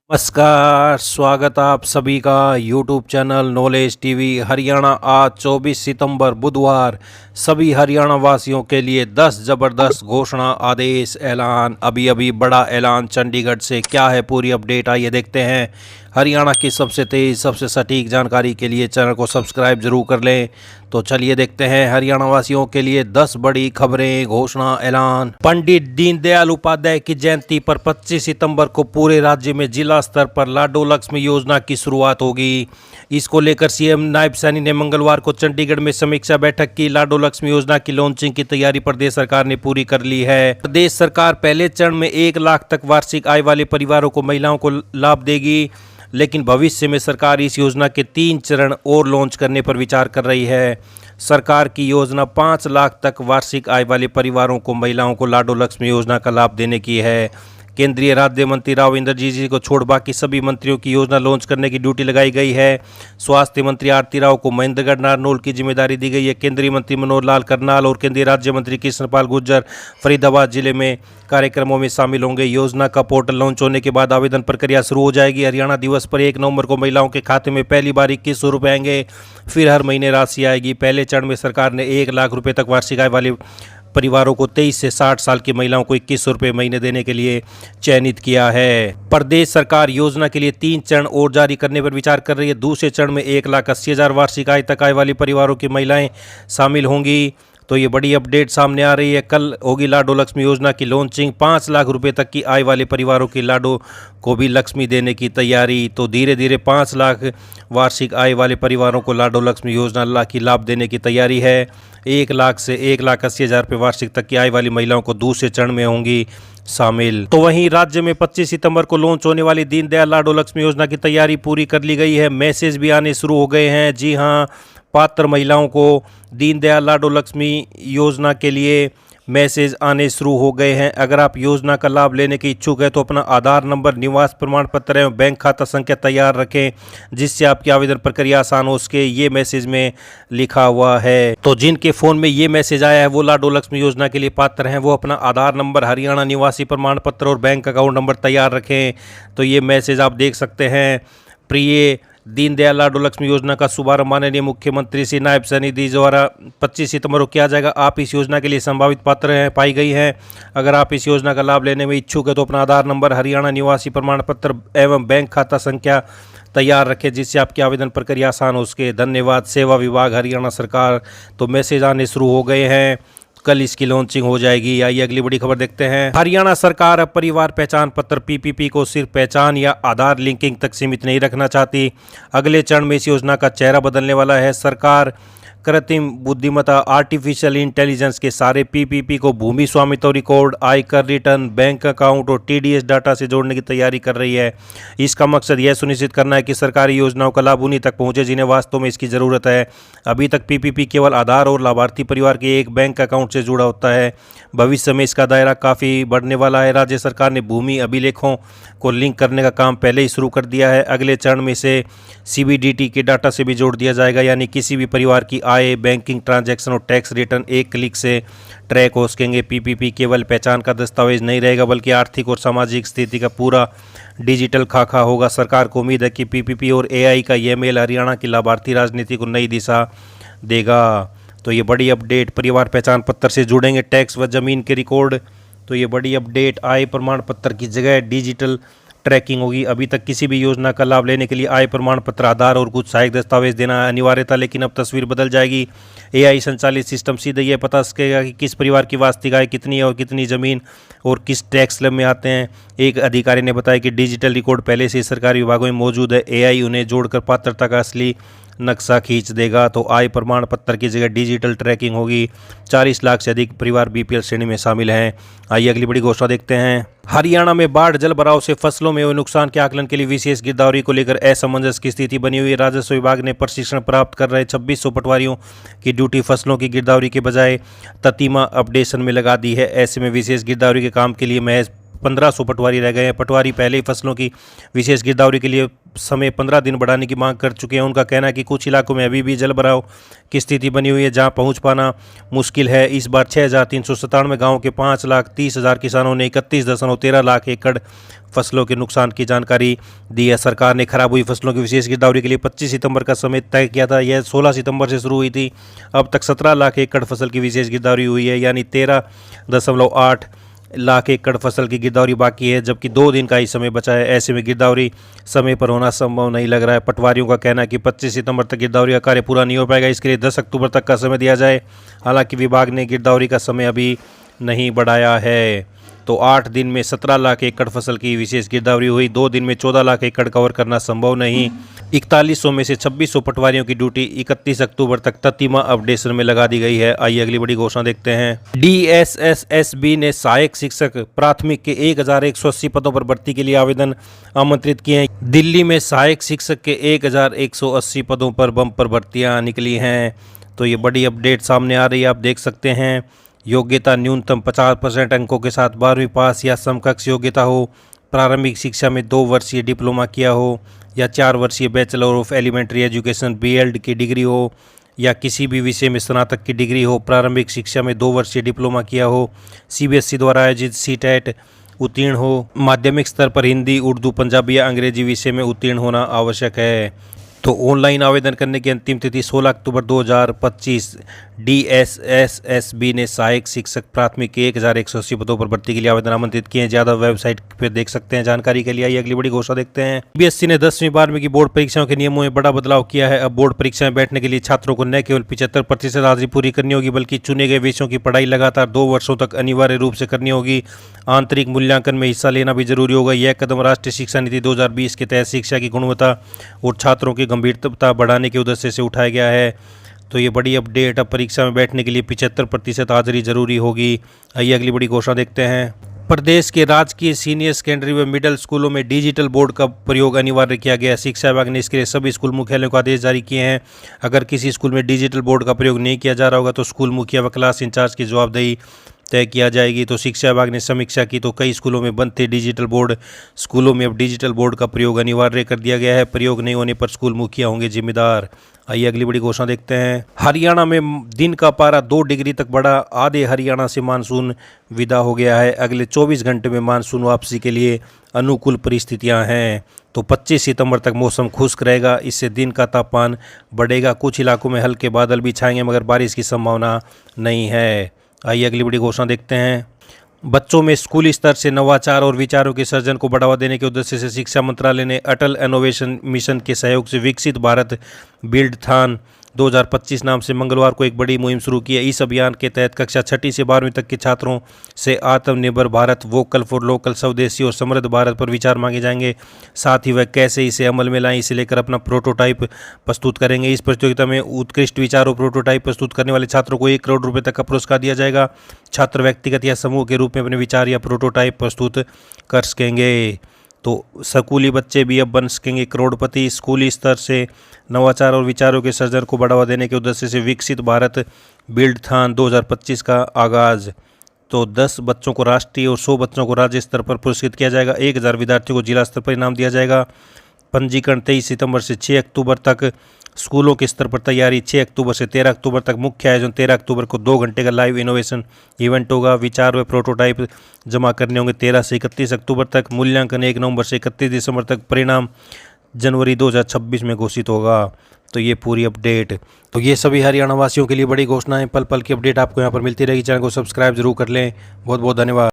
नमस्कार, स्वागत आप सभी का YouTube channel knowledge TV Haryana. आज 24 सितंबर बुधवार सभी हरियाणा वासियों के लिए 10 जबरदस्त घोषणा आदेश ऐलान। अभी अभी बड़ा ऐलान चंडीगढ़ से, क्या है पूरी अपडेट आइए देखते हैं। हरियाणा की सबसे तेज़ सबसे सटीक जानकारी के लिए चैनल को सब्सक्राइब जरूर कर लें। तो चलिए देखते हैं हरियाणा वासियों के लिए 10 बड़ी खबरें, घोषणा, ऐलान। पंडित दीनदयाल उपाध्याय की जयंती पर 25 सितंबर को पूरे राज्य में जिला स्तर पर लाडो लक्ष्मी योजना की शुरुआत होगी। इसको लेकर सीएम नायब सैनी ने मंगलवार को चंडीगढ़ में समीक्षा बैठक की। लाडो लक्ष्मी योजना की लॉन्चिंग की तैयारी प्रदेश सरकार ने पूरी कर ली है। प्रदेश सरकार पहले चरण में 1 लाख तक वार्षिक आय वाले परिवारों को, महिलाओं को लाभ देगी, लेकिन भविष्य में सरकार इस योजना के 3 चरण और लॉन्च करने पर विचार कर रही है। सरकार की योजना 5 लाख तक वार्षिक आय वाले परिवारों को, महिलाओं को लाडो लक्ष्मी योजना का लाभ देने की है। केंद्रीय राज्य मंत्री राव इंद्रजीत जी को छोड़ बाकी सभी मंत्रियों की योजना लॉन्च करने की ड्यूटी लगाई गई है। स्वास्थ्य मंत्री आरती राव को महेंद्रगढ़ नारनौल की जिम्मेदारी दी गई है। केंद्रीय मंत्री मनोहर लाल करनाल और केंद्रीय राज्य मंत्री कृष्णपाल गुर्जर फरीदाबाद जिले में कार्यक्रमों में शामिल होंगे। योजना का पोर्टल लॉन्च होने के बाद आवेदन प्रक्रिया शुरू हो जाएगी। हरियाणा दिवस पर 1 नवंबर को महिलाओं के खाते में पहली बार 2100 रुपये आएंगे, फिर हर महीने राशि आएगी। पहले चरण में सरकार ने 1 लाख रुपये तक वार्षिक आय वाले परिवारों को 23 से 60 साल की महिलाओं को 2100 रुपये महीने देने के लिए चयनित किया है। प्रदेश सरकार योजना के लिए 3 चरण और जारी करने पर विचार कर रही है। दूसरे चरण में 1,80,000 वार्षिक आय तक आय वाली परिवारों की महिलाएं शामिल होंगी। तो ये बड़ी अपडेट सामने आ रही है। कल होगी लाडो लक्ष्मी योजना की लॉन्चिंग। 5 लाख रुपए तक की आय वाले परिवारों की लाडो को भी लक्ष्मी देने की तैयारी। तो धीरे धीरे 5 लाख वार्षिक आय वाले परिवारों को लाडो लक्ष्मी योजना की लाभ देने की तैयारी है। 1 लाख से 1,80,000 रुपये वार्षिक तक की आय वाली महिलाओं को दूसरे चरण में होंगी शामिल। तो वहीं राज्य में 25 सितंबर को लॉन्च होने वाली दीनदयाल लाडो लक्ष्मी योजना की तैयारी पूरी कर ली गई है। मैसेज भी आने शुरू हो गए हैं। जी हां, पात्र महिलाओं को दीनदयाल लाडो लक्ष्मी योजना के लिए मैसेज आने शुरू हो गए हैं। अगर आप योजना का लाभ लेने के इच्छुक हैं तो अपना आधार नंबर, निवास प्रमाण पत्र एवं बैंक खाता संख्या तैयार रखें, जिससे आपकी आवेदन प्रक्रिया आसान हो सके। ये मैसेज में लिखा हुआ है। तो जिनके फ़ोन में ये मैसेज आया है वो लाडो लक्ष्मी योजना के लिए पात्र हैं। वो अपना आधार नंबर, हरियाणा निवासी प्रमाण पत्र और बैंक अकाउंट नंबर तैयार रखें। तो ये मैसेज आप देख सकते हैं। प्रिय दीनदयाल लाडो लक्ष्मी योजना का शुभारंभ माननीय मुख्यमंत्री श्री नायब सैनी जी द्वारा 25 सितंबर को किया जाएगा। आप इस योजना के लिए संभावित पात्र हैं, पाई गई हैं। अगर आप इस योजना का लाभ लेने में इच्छुक है तो अपना आधार नंबर, हरियाणा निवासी प्रमाण पत्र एवं बैंक खाता संख्या तैयार रखें, जिससे आपकी आवेदन प्रक्रिया आसान हो सके। धन्यवाद। सेवा विभाग, हरियाणा सरकार। तो मैसेज आने शुरू हो गए हैं। कल इसकी लॉन्चिंग हो जाएगी। आइए अगली बड़ी खबर देखते हैं। हरियाणा सरकार अब परिवार पहचान पत्र पीपीपी को सिर्फ पहचान या आधार लिंकिंग तक सीमित नहीं रखना चाहती। अगले चरण में इस योजना का चेहरा बदलने वाला है। सरकार कृत्रिम बुद्धिमत्ता, आर्टिफिशियल इंटेलिजेंस के सारे पीपीपी को भूमि स्वामित्व रिकॉर्ड, आयकर रिटर्न, बैंक अकाउंट और टीडीएस डाटा से जोड़ने की तैयारी कर रही है। इसका मकसद यह सुनिश्चित करना है कि सरकारी योजनाओं का लाभ उन्हीं तक पहुंचे जिन्हें वास्तव में इसकी ज़रूरत है। अभी तक पीपीपी केवल आधार और लाभार्थी परिवार के एक बैंक अकाउंट से जुड़ा होता है। भविष्य में इसका दायरा काफ़ी बढ़ने वाला है। राज्य सरकार ने भूमि अभिलेखों को लिंक करने का काम पहले ही शुरू कर दिया है। अगले चरण में इसे सीबीडीटी के डाटा से भी जोड़ दिया जाएगा, यानी किसी भी परिवार की आय, बैंकिंग ट्रांजैक्शन और टैक्स रिटर्न एक क्लिक से ट्रैक हो सकेंगे। पीपीपी केवल पहचान का दस्तावेज नहीं रहेगा, बल्कि आर्थिक और सामाजिक स्थिति का पूरा डिजिटल खाका होगा। सरकार को उम्मीद है कि पीपीपी और एआई का यह मेल हरियाणा की लाभार्थी राजनीति को नई दिशा देगा। तो ये बड़ी अपडेट। परिवार पहचान पत्र से जुड़ेंगे टैक्स व जमीन के रिकॉर्ड। तो ये बड़ी अपडेट। आय प्रमाण पत्र की जगह डिजिटल ट्रैकिंग होगी। अभी तक किसी भी योजना का लाभ लेने के लिए आय प्रमाण पत्र, आधार और कुछ सहायक दस्तावेज देना अनिवार्य था, लेकिन अब तस्वीर बदल जाएगी। एआई संचालित सिस्टम सीधे यह पता सकेगा कि किस परिवार की वार्षिक आय कितनी है और कितनी ज़मीन और किस टैक्स स्लैब में आते हैं। एक अधिकारी ने बताया कि डिजिटल रिकॉर्ड पहले से सरकारी विभागों में मौजूद है। एआई उन्हें जोड़कर पात्रता का असली नक्शा खींच देगा। तो आय प्रमाण पत्र की जगह डिजिटल ट्रैकिंग होगी। 40 लाख से अधिक परिवार बीपीएल श्रेणी में शामिल हैं। आइए अगली बड़ी घोषणा देखते हैं। हरियाणा में बाढ़ जल भराव से फसलों में हुए नुकसान के आकलन के लिए विशेष गिरदावरी को लेकर असमंजस की स्थिति बनी हुई है। राजस्व विभाग ने प्रशिक्षण प्राप्त कर रहे 2600 पटवारियों की ड्यूटी फसलों की गिरदावरी के बजाय ततीमा अपडेशन में लगा दी है। ऐसे में विशेष गिरदावरी के काम के लिए महज 1500 पटवारी रह गए हैं। पटवारी पहले ही फसलों की विशेष गिरदावरी के लिए समय 15 दिन बढ़ाने की मांग कर चुके हैं। उनका कहना है कि कुछ इलाकों में अभी भी जल भराव की स्थिति बनी हुई है, जहां पहुंच पाना मुश्किल है। इस बार 6,397 गाँव के 5,30,000 किसानों ने 31.13 लाख एकड़ फसलों के नुकसान की जानकारी दी है। सरकार ने खराब हुई फसलों की विशेष गिरदावरी के लिए 25 सितंबर का समय तय किया था। यह 16 सितंबर से शुरू हुई थी। अब तक 17 लाख एकड़ फसल की विशेष गिरदावरी हुई है, यानी 13.8 लाख एकड़ फसल की गिरदावरी बाकी है, जबकि 2 दिन का ही समय बचा है। ऐसे में गिरदावरी समय पर होना संभव नहीं लग रहा है। पटवारियों का कहना है कि 25 सितंबर तक गिरदावरी का कार्य पूरा नहीं हो पाएगा। इसके लिए 10 अक्टूबर तक का समय दिया जाए। हालांकि विभाग ने गिरदावरी का समय अभी नहीं बढ़ाया है। तो 8 दिन में 17 लाख एकड़ फसल की विशेष गिरदावरी हुई। 2 दिन में 14 लाख एकड़ कवर करना संभव नहीं। 4100 में से 2600 पटवारियों की ड्यूटी 31 अक्टूबर तक तत्तीमा अपडेशन में लगा दी गई है। आइए अगली बड़ी घोषणा देखते हैं। DSSSB ने सहायक शिक्षक प्राथमिक के 1180 पदों पर भर्ती के लिए आवेदन आमंत्रित किए हैं। दिल्ली में सहायक शिक्षक के 1180 पदों पर बम्पर भर्तियां निकली हैं। तो ये बड़ी अपडेट सामने आ रही है, आप देख सकते हैं। योग्यता न्यूनतम 50% अंकों के साथ 12वीं पास या समकक्ष योग्यता हो, प्रारंभिक शिक्षा में 2 वर्षीय डिप्लोमा किया हो या 4 वर्षीय bachelor of elementary education BEd की डिग्री हो या किसी भी विषय में स्नातक की डिग्री हो, प्रारंभिक शिक्षा में 2 वर्षीय डिप्लोमा किया हो, CBSE द्वारा आयोजित CTET उत्तीर्ण हो, माध्यमिक स्तर पर हिंदी, उर्दू, पंजाबी या अंग्रेजी विषय में उत्तीर्ण होना आवश्यक है। तो ऑनलाइन आवेदन करने की अंतिम तिथि 16 अक्टूबर 2025। DSSSB ने सहायक शिक्षक प्राथमिक के 1180 पदों पर भर्ती के लिए आवेदन आमंत्रित किए हैं। ज़्यादा वेबसाइट पर देख सकते हैं जानकारी के लिए। आइए अगली बड़ी घोषणा देखते हैं। CBSE ने 10वीं 12वीं की बोर्ड परीक्षाओं के नियमों में बड़ा बदलाव किया है। अब बोर्ड परीक्षा में बैठने के लिए छात्रों को न केवल 75% हाजिरी पूरी करनी होगी, बल्कि चुने गए विषयों की पढ़ाई लगातार 2 वर्षों तक अनिवार्य रूप से करनी होगी। आंतरिक मूल्यांकन में हिस्सा लेना भी जरूरी होगा। यह कदम राष्ट्रीय शिक्षा नीति 2020 के तहत शिक्षा की गुणवत्ता और छात्रों की गंभीरता बढ़ाने के उद्देश्य से उठाया गया है। तो ये बड़ी अपडेट। अब परीक्षा में बैठने के लिए 75% हाजिरी जरूरी होगी। आइए अगली बड़ी घोषणा देखते हैं। प्रदेश के राजकीय सीनियर सेकेंडरी व मिडिल स्कूलों में डिजिटल बोर्ड का प्रयोग अनिवार्य किया गया है। शिक्षा विभाग ने इसके लिए सभी स्कूल मुख्यालयों को आदेश जारी किए हैं। अगर किसी स्कूल में डिजिटल बोर्ड का प्रयोग नहीं किया जा रहा होगा तो स्कूल मुखिया व क्लास इंचार्ज की जवाबदेही तय किया जाएगी। तो शिक्षा विभाग ने समीक्षा की तो कई स्कूलों में बनते डिजिटल बोर्ड स्कूलों में अब डिजिटल बोर्ड का प्रयोग अनिवार्य कर दिया गया है। प्रयोग नहीं होने पर स्कूल मुखिया होंगे जिम्मेदार। आइए अगली बड़ी घोषणा देखते हैं। हरियाणा में दिन का पारा 2 डिग्री तक बढ़ा। आधे हरियाणा से मानसून विदा हो गया है। अगले 24 घंटे में मानसून वापसी के लिए अनुकूल परिस्थितियां हैं। तो 25 सितंबर तक मौसम खुश्क रहेगा। इससे दिन का तापमान बढ़ेगा। कुछ इलाकों में हल्के बादल भी छाएंगे, मगर बारिश की संभावना नहीं है। आइए अगली बड़ी घोषणा देखते हैं। बच्चों में स्कूली स्तर से नवाचार और विचारों के सर्जन को बढ़ावा देने के उद्देश्य से शिक्षा मंत्रालय ने अटल इनोवेशन मिशन के सहयोग से विकसित भारत बिल्डथॉन 2025 नाम से मंगलवार को एक बड़ी मुहिम शुरू की है। इस अभियान के तहत कक्षा 6ठी से 12वीं तक के छात्रों से आत्मनिर्भर भारत, वोकल फॉर लोकल, स्वदेशी और समृद्ध भारत पर विचार मांगे जाएंगे। साथ ही वह कैसे इसे अमल में लाएं, इसे लेकर अपना प्रोटोटाइप प्रस्तुत करेंगे। इस प्रतियोगिता में उत्कृष्ट विचार और प्रोटोटाइप प्रस्तुत करने वाले छात्रों को 1 करोड़ रुपये तक का पुरस्कार दिया जाएगा। छात्र व्यक्तिगत या समूह के रूप में अपने विचार या प्रोटोटाइप प्रस्तुत कर सकेंगे। तो स्कूली बच्चे भी अब बन सकेंगे करोड़पति। स्कूली स्तर से नवाचार और विचारों के सर्जन को बढ़ावा देने के उद्देश्य से विकसित भारत बिल्डथॉन 2025 का आगाज। तो 10 बच्चों को राष्ट्रीय और 100 बच्चों को राज्य स्तर पर पुरस्कृत किया जाएगा। 1000 विद्यार्थियों को जिला स्तर पर इनाम दिया जाएगा। पंजीकरण 23 सितंबर से 6 अक्टूबर तक। स्कूलों के स्तर पर तैयारी 6 अक्टूबर से 13 अक्टूबर तक। मुख्य आयोजन 13 अक्टूबर को 2 घंटे का लाइव इनोवेशन इवेंट होगा। विचार व प्रोटोटाइप जमा करने होंगे 13 से 31 अक्टूबर तक। मूल्यांकन 1 नवंबर से 31 दिसंबर तक। परिणाम जनवरी 2026 में घोषित होगा। तो ये पूरी अपडेट। तो ये सभी हरियाणा वासियों के लिए बड़ी घोषणाएं, पल पल की अपडेट आपको यहाँ पर मिलती रहेगी। चैनल को सब्सक्राइब जरूर कर लें। बहुत बहुत धन्यवाद।